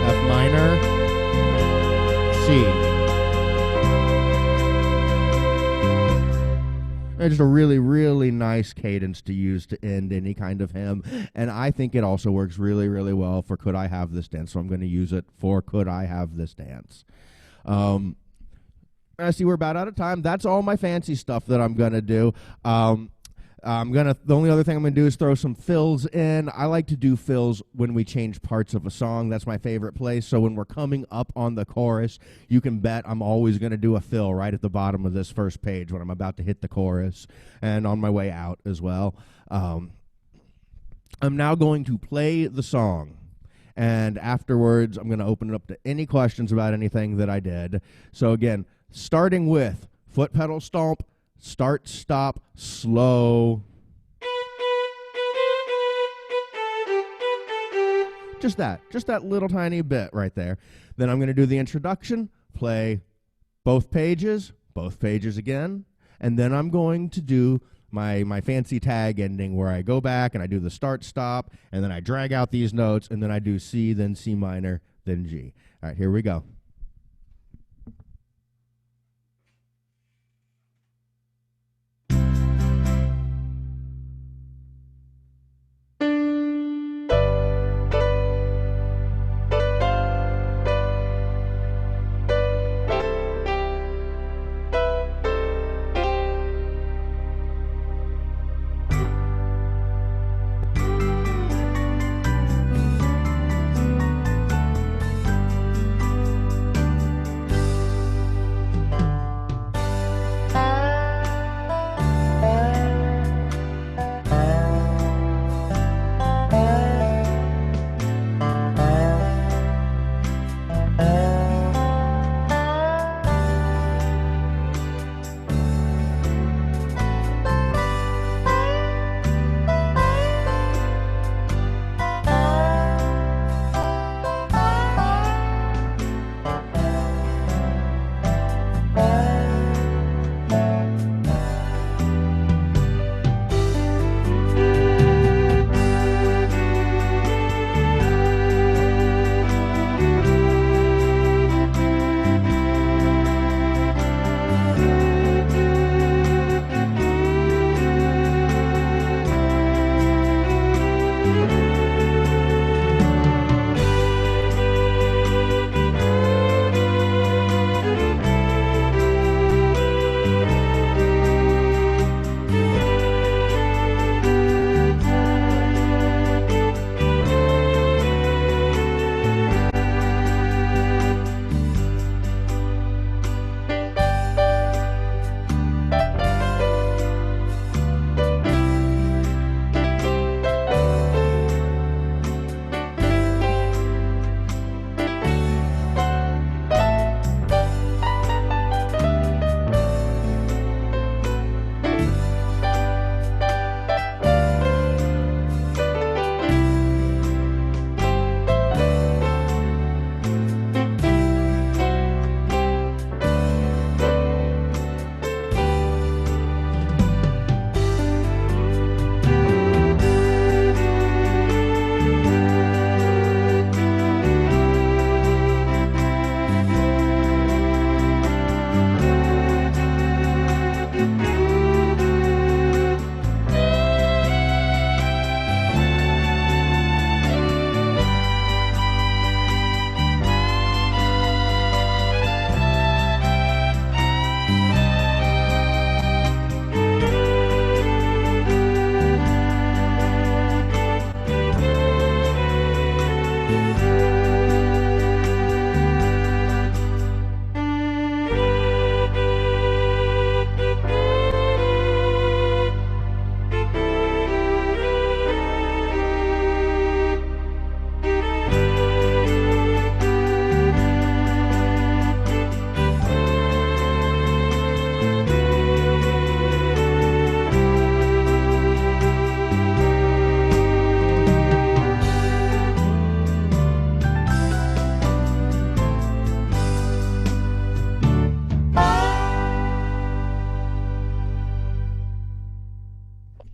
F minor, C. just a really, really nice cadence to use to end any kind of hymn. And I think it also works really, really well for Could I Have This Dance? So I'm going to use it for Could I Have This Dance? I see we're about out of time. That's all my fancy stuff that I'm going to do. The only other thing I'm going to do is throw some fills in. I like to do fills when we change parts of a song. That's my favorite place. So when we're coming up on the chorus, you can bet I'm always going to do a fill right at the bottom of this first page when I'm about to hit the chorus and on my way out as well. I'm now going to play the song. And afterwards, I'm going to open it up to any questions about anything that I did. So again, starting with foot pedal stomp, start, stop, slow. Just that little tiny bit right there. Then I'm going to do the introduction, play both pages again, and then I'm going to do my fancy tag ending where I go back and I do the start, stop, and then I drag out these notes, and then I do C, then C minor, then G. All right, here we go.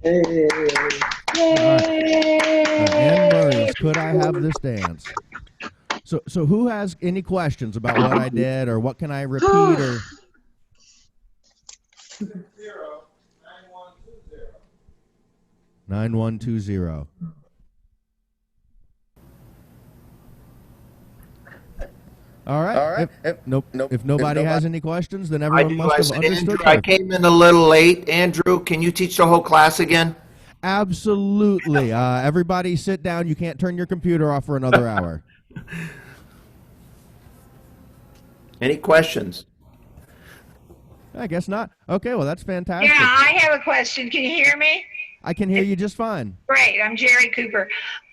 Yay. Anne Murray's Could I Have This Dance? So who has any questions about what I did, or what can I repeat, or 9120. All right. If nobody has any questions, then everyone must have understood. Andrew, I came in a little late. Andrew, can you teach the whole class again? Absolutely. Everybody sit down. You can't turn your computer off for another hour. Any questions? I guess not. Okay, well, that's fantastic. Yeah, I have a question. Can you hear me? I can hear you just fine. Great. I'm Jerry Cooper.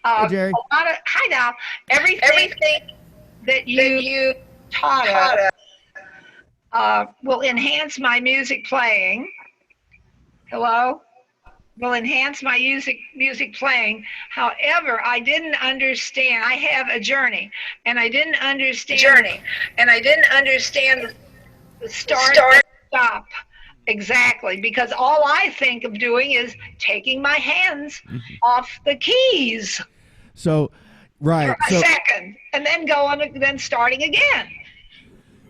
Hey, Jerry. Hi now. Everything that you taught us will enhance my music playing. Hello? Will enhance my music playing. However, I didn't understand. I have a journey, and I didn't understand the start stop exactly, because all I think of doing is taking my hands off the keys. So, right. For a second, and then then starting again.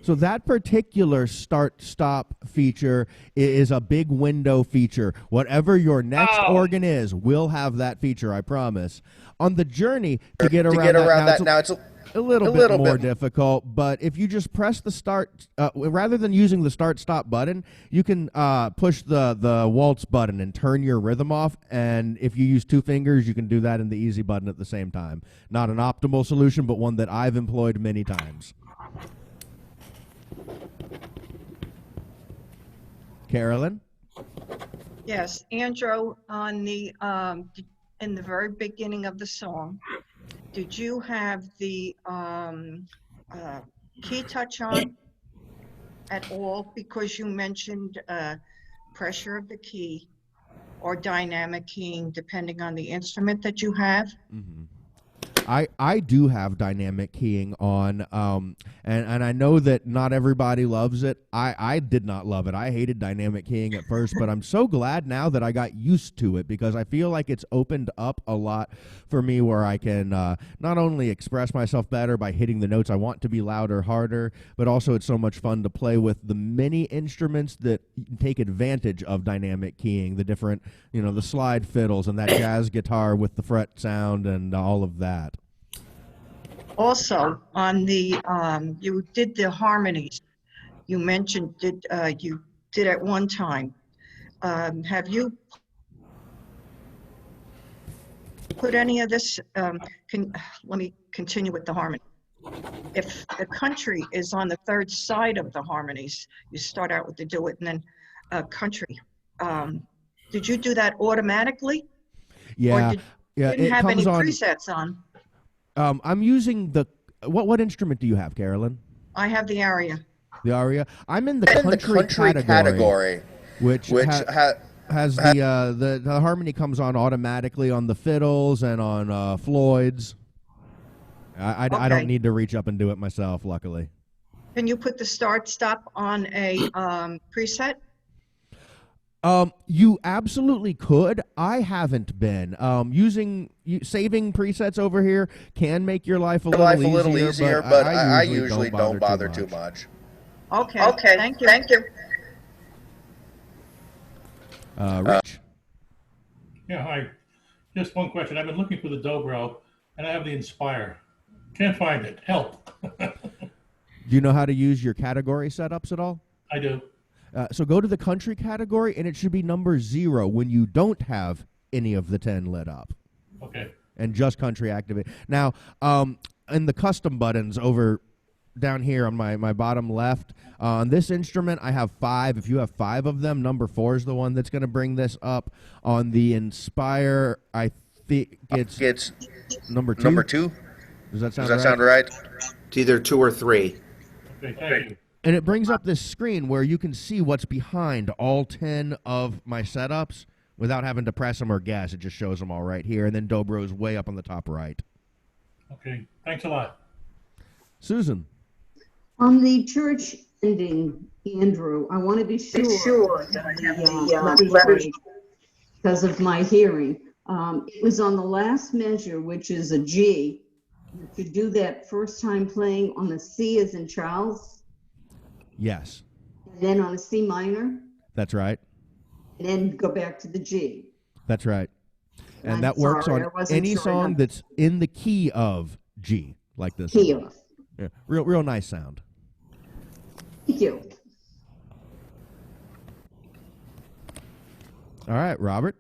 So that particular start-stop feature is a big window feature. Whatever your next organ is, will have that feature, I promise. On the journey to get around that, now it's a little bit more difficult, but if you just press the start, rather than using the start-stop button, you can push the waltz button and turn your rhythm off, and if you use two fingers, you can do that in the easy button at the same time. Not an optimal solution, but one that I've employed many times. Carolyn? Yes, Andrew, on the in the very beginning of the song, did you have the key touch on at all? Because you mentioned pressure of the key or dynamic keying, depending on the instrument that you have. Mm-hmm. I do have dynamic keying on, and I know that not everybody loves it. I did not love it. I hated dynamic keying at first, but I'm so glad now that I got used to it, because I feel like it's opened up a lot for me, where I can not only express myself better by hitting the notes I want to be louder, harder, but also it's so much fun to play with the many instruments that take advantage of dynamic keying, the different, the slide fiddles and that jazz guitar with the fret sound and all of that. Also, on the you did the harmonies. You mentioned you did at one time. Have you put any of this? Let me continue with the harmony. If the country is on the third side of the harmonies, you start out with the duet and then country. Did you do that automatically? Yeah. Or you didn't have any presets on? I'm using the what instrument do you have, Carolyn? I have the aria. The aria. I'm in the country category, which has the harmony comes on automatically on the fiddles and on Floyd's. I don't need to reach up and do it myself, luckily. Can you put the start stop on a preset? You absolutely could. I haven't been. Saving presets over here can make your life a little easier, but I usually don't bother too much. Okay. Thank you. Rich? Yeah, hi. Just one question. I've been looking for the Dobro, and I have the Inspire. Can't find it. Help. Do you know how to use your category setups at all? I do. So go to the country category, and it should be number 0 when you don't have any of the 10 lit up. Okay. And just country activate. Now, in the custom buttons over down here on my bottom left, on this instrument, I have 5. If you have 5 of them, number 4 is the one that's going to bring this up. On the Inspire, I think it's number 2. Number 2? Does that sound right? It's either 2 or 3. Okay, thank you. And it brings up this screen where you can see what's behind all 10 of my setups without having to press them or guess. It just shows them all right here. And then Dobro's way up on the top right. Okay, thanks a lot. Susan. On the church ending, Andrew, I want to be sure that I have the letters because of my hearing. It was on the last measure, which is a G. You could do that first time playing on a C as in Charles. Yes. And then on a C minor. That's right. And then go back to the G. That's right. And I'm that works sorry, I on wasn't any sure song how- that's in the key of G, like this. Key one. of. Yeah, real nice sound. Thank you. All right, Robert.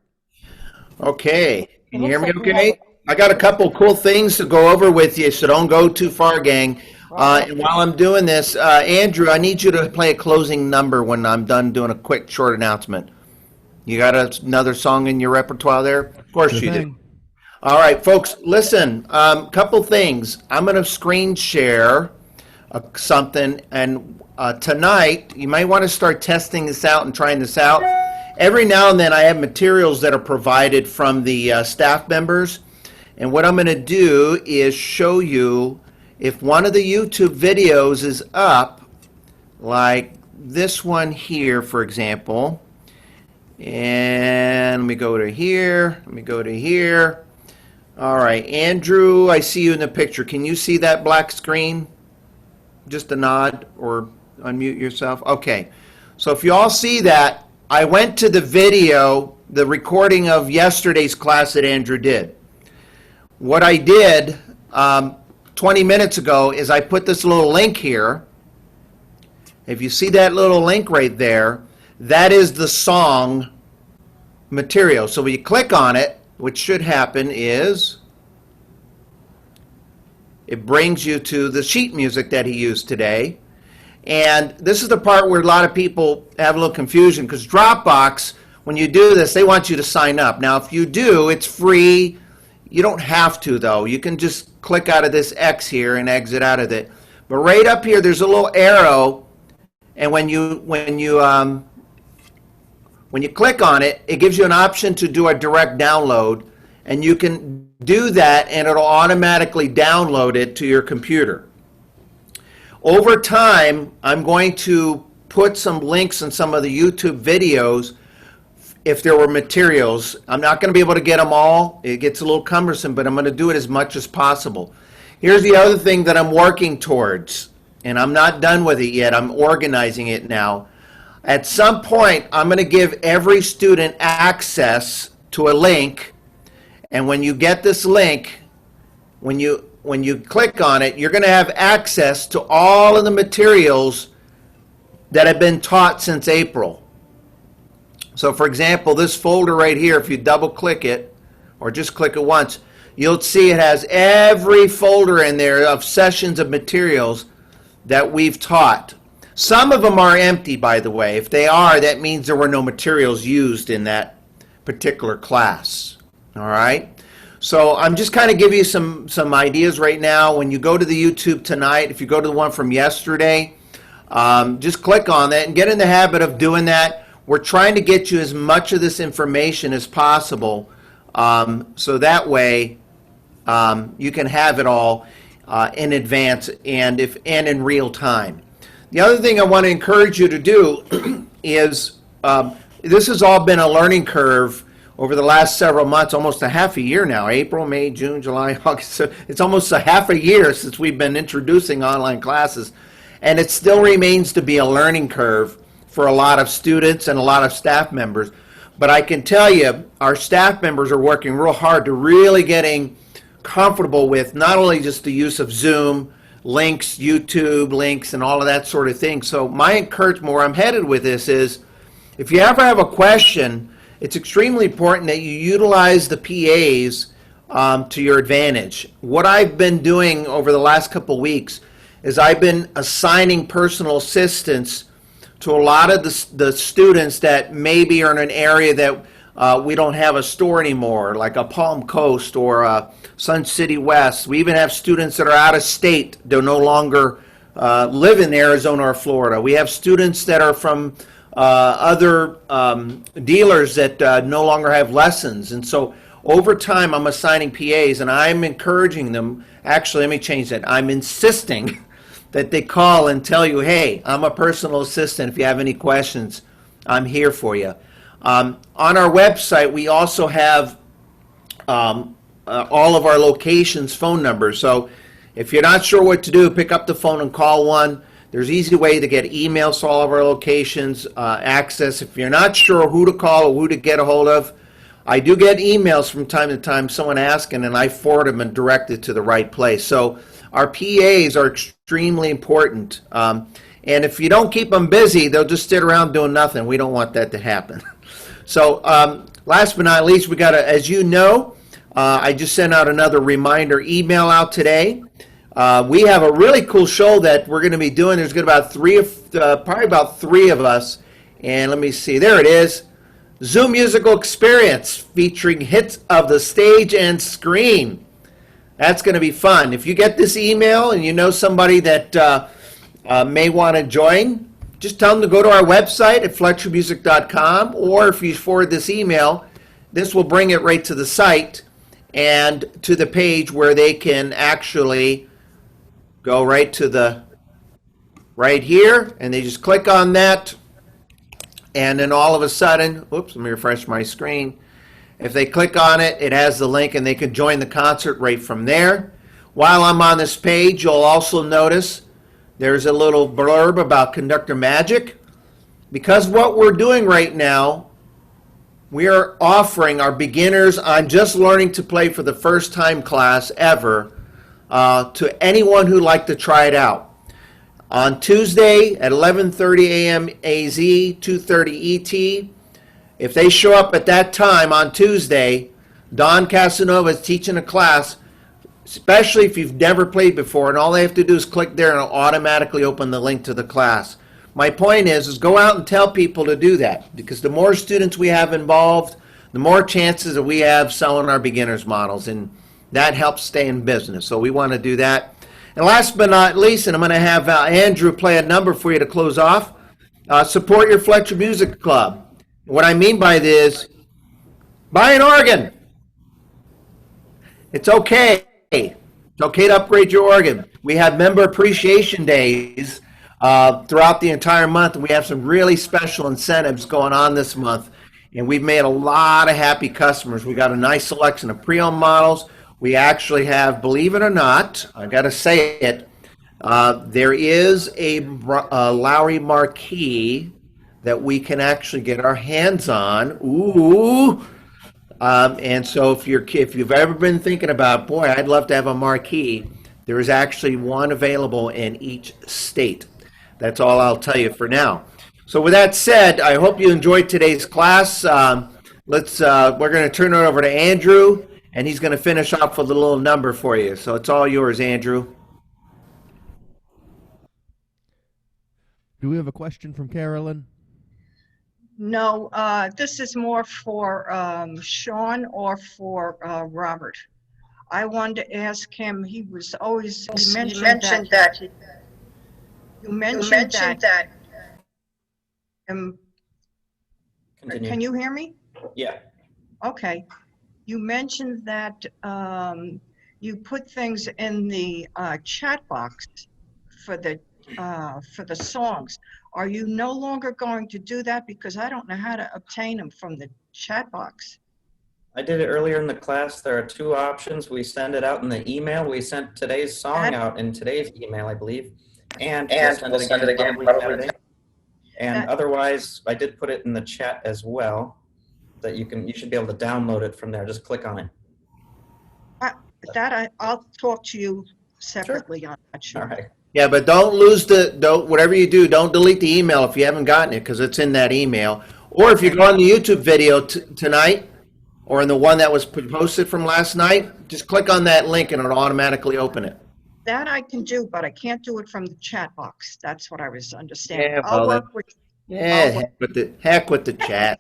Okay. Can you hear me looks like we okay? I got a couple cool things to go over with you, so don't go too far, gang. And while I'm doing this, Andrew, I need you to play a closing number when I'm done doing a quick short announcement. You got another song in your repertoire there? Of course Sure you thing. do. All right, folks, listen, couple things. I'm going to screen share something, and tonight, you might want to start testing this out and trying this out. Every now and then I have materials that are provided from the staff members, and what I'm going to do is show you if one of the YouTube videos is up, like this one here, for example. And let me go to here, let me go to here. All right, Andrew, I see you in the picture. Can you see that black screen? Just a nod or unmute yourself. Okay, so if you all see that, I went to the video, the recording of yesterday's class that Andrew did. What I did 20 minutes ago is I put this little link here. If you see that little link right there, that is the song material. So when you click on it, what should happen is it brings you to the sheet music that he used today. And this is the part where a lot of people have a little confusion, because Dropbox, when you do this, they want you to sign up. Now, if you do, it's free. You don't have to, though. You can just click out of this X here and exit out of it. But right up here, there's a little arrow, and when you click on it, it gives you an option to do a direct download, and you can do that, and it'll automatically download it to your computer. Over time, I'm going to put some links in some of the YouTube videos if there were materials. I'm not going to be able to get them all. It gets a little cumbersome, but I'm going to do it as much as possible. Here's the other thing that I'm working towards, and I'm not done with it yet. I'm organizing it now. At some point, I'm going to give every student access to a link, and when you get this link, when you click on it, you're going to have access to all of the materials that have been taught since April. So for example, this folder right here, if you double click it, or just click it once, you'll see it has every folder in there of sessions of materials that we've taught. Some of them are empty, by the way. If they are, that means there were no materials used in that particular class. All right? So I'm just kind of giving you some ideas right now. When you go to the YouTube tonight, if you go to the one from yesterday, just click on that and get in the habit of doing that. We're trying to get you as much of this information as possible, so that way you can have it all in advance and in real time. The other thing I want to encourage you to do is this has all been a learning curve over the last several months, almost a half a year now, April, May, June, July, August. So it's almost a half a year since we've been introducing online classes, and it still remains to be a learning curve for a lot of students and a lot of staff members. But I can tell you, our staff members are working real hard to really getting comfortable with not only just the use of Zoom, links, YouTube links, and all of that sort of thing. So my encouragement, where I'm headed with this is, if you ever have a question, it's extremely important that you utilize the PAs to your advantage. What I've been doing over the last couple weeks is I've been assigning personal assistants to a lot of the students that maybe are in an area that we don't have a store anymore, like a Palm Coast or Sun City West. We even have students that are out of state. They're no longer live in Arizona or Florida. We have students that are from other dealers that no longer have lessons. And so over time, I'm assigning PAs, and I'm encouraging them. Actually, let me change that. I'm insisting that they call and tell you, hey, I'm a personal assistant. If you have any questions, I'm here for you. On our website, we also have all of our locations' phone numbers. So if you're not sure what to do, pick up the phone and call one. There's an easy way to get emails to all of our locations, access. If you're not sure who to call or who to get a hold of, I do get emails from time to time, someone asking, and I forward them and direct it to the right place. So our PAs are extremely important. And if you don't keep them busy, they'll just sit around doing nothing. We don't want that to happen. So last but not least, we got to, as you know, I just sent out another reminder email out today. We have a really cool show that we're going to be doing. There's going to be probably about three of us. And let me see, there it is. Zoom Musical Experience featuring hits of the stage and screen. That's going to be fun. If you get this email and you know somebody that may want to join, just tell them to go to our website at fletchermusic.com, or if you forward this email, this will bring it right to the site and to the page where they can actually go right here, and they just click on that, and then all of a sudden, oops, let me refresh my screen. If they click on it, it has the link, and they can join the concert right from there. While I'm on this page, you'll also notice there's a little blurb about Conductor Magic. Because what we're doing right now, we are offering our beginners on just learning to play for the first time class ever to anyone who'd like to try it out. On Tuesday at 11:30 a.m. AZ, 2:30 ET, if they show up at that time on Tuesday, Don Casanova is teaching a class, especially if you've never played before, and all they have to do is click there and it'll automatically open the link to the class. My point is go out and tell people to do that, because the more students we have involved, the more chances that we have selling our beginners models, and that helps stay in business. So we want to do that. And last but not least, and I'm going to have Andrew play a number for you to close off, support your Fletcher Music Club. What I mean by this, buy an organ. It's okay. It's okay to upgrade your organ. We have member appreciation days throughout the entire month, and we have some really special incentives going on this month. And we've made a lot of happy customers. We got a nice selection of pre-owned models. We actually have, believe it or not, I got to say it, there is a Lowrey marquee that we can actually get our hands on. Ooh! And so if you've ever been thinking about, boy, I'd love to have a marquee, there is actually one available in each state. That's all I'll tell you for now. So with that said, I hope you enjoyed today's class. We're going to turn it over to Andrew, and he's going to finish off with a little number for you. So it's all yours, Andrew. Do we have a question from Carolyn? No, this is more for Sean or for Robert. I wanted to ask him, he was always, you mentioned that. Can you hear me? Yeah. Okay. You mentioned that you put things in the chat box for the songs. Are you no longer going to do that? Because I don't know how to obtain them from the chat box. I did it earlier in the class. There are two options. We send it out in the email. We sent today's song out in today's email, I believe. And we'll send it again probably. And otherwise, I did put it in the chat as well, that you should be able to download it from there. Just click on it. I'll talk to you separately on that. All right. Yeah, but whatever you do, don't delete the email if you haven't gotten it, because it's in that email. Or if you go on the YouTube video tonight, or in the one that was posted from last night, just click on that link and it'll automatically open it. That I can do, but I can't do it from the chat box. That's what I was understanding. Yeah, well, heck with the chat.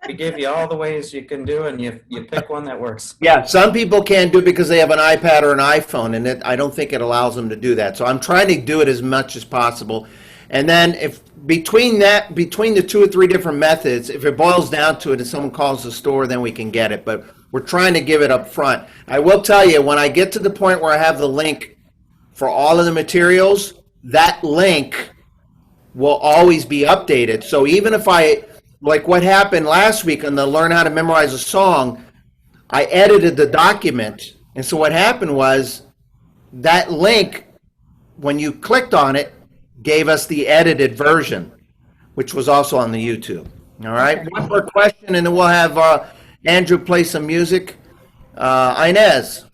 We give you all the ways you can do, and you pick one that works. Yeah, some people can't do it because they have an iPad or an iPhone, and I don't think it allows them to do that. So I'm trying to do it as much as possible. And then if between the two or three different methods, if it boils down to it and someone calls the store, then we can get it. But we're trying to give it up front. I will tell you, when I get to the point where I have the link for all of the materials, that link will always be updated. So even if like what happened last week on the Learn How to Memorize a Song, I edited the document. And so what happened was that link, when you clicked on it, gave us the edited version, which was also on the YouTube. All right, Okay. one more question, and then we'll have Andrew play some music. Inez.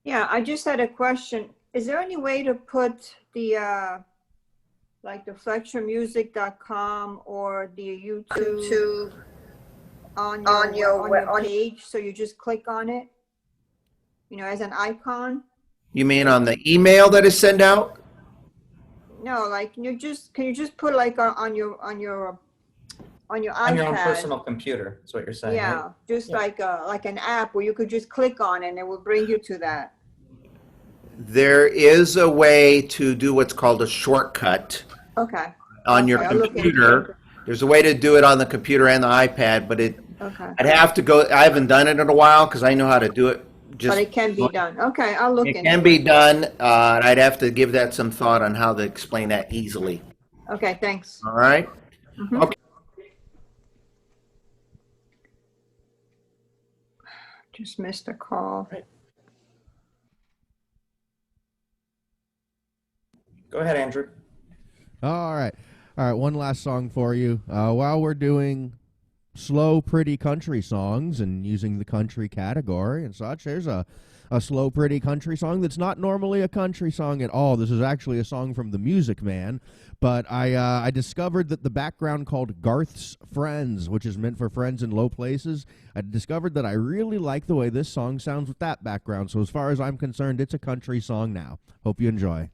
Yeah, I just had a question. Is there any way to put the like the FletcherMusic.com or the YouTube on your page, so you just click on it, you know, as an icon? You mean on the email that is sent out? No, like can you just put like on your iPad? On your own personal computer, that's what you're saying, Yeah, right? just like an app where you could just click on it and it will bring you to that. There is a way to do what's called a shortcut Okay. on your I'll look into computer. There's a way to do it on the computer and the iPad, but Okay. I'd have to go. I haven't done it in a while because I know how to do it. But it can be done. Okay, I'll look into It can be done. And I'd have to give that some thought on how to explain that easily. Okay, thanks. All right. Mhm. Okay. Just missed a call. Go ahead, Andrew. All right. One last song for you. While we're doing slow, pretty country songs and using the country category and such, there's a slow, pretty country song that's not normally a country song at all. This is actually a song from The Music Man, but I discovered that the background called Garth's Friends, which is meant for friends in low places, I discovered that I really like the way this song sounds with that background. So as far as I'm concerned, it's a country song now. Hope you enjoy.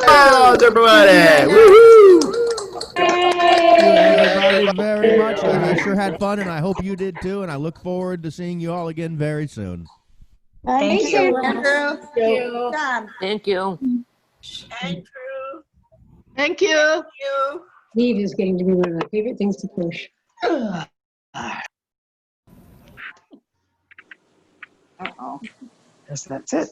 Applause, everybody! Woohoo! Thank you, everybody, very much. I sure had fun, and I hope you did too. And I look forward to seeing you all again very soon. Thank you, Andrew. Thank you. Thank you. Leave is getting to be one of my favorite things to push. Uh-oh. Guess that's it.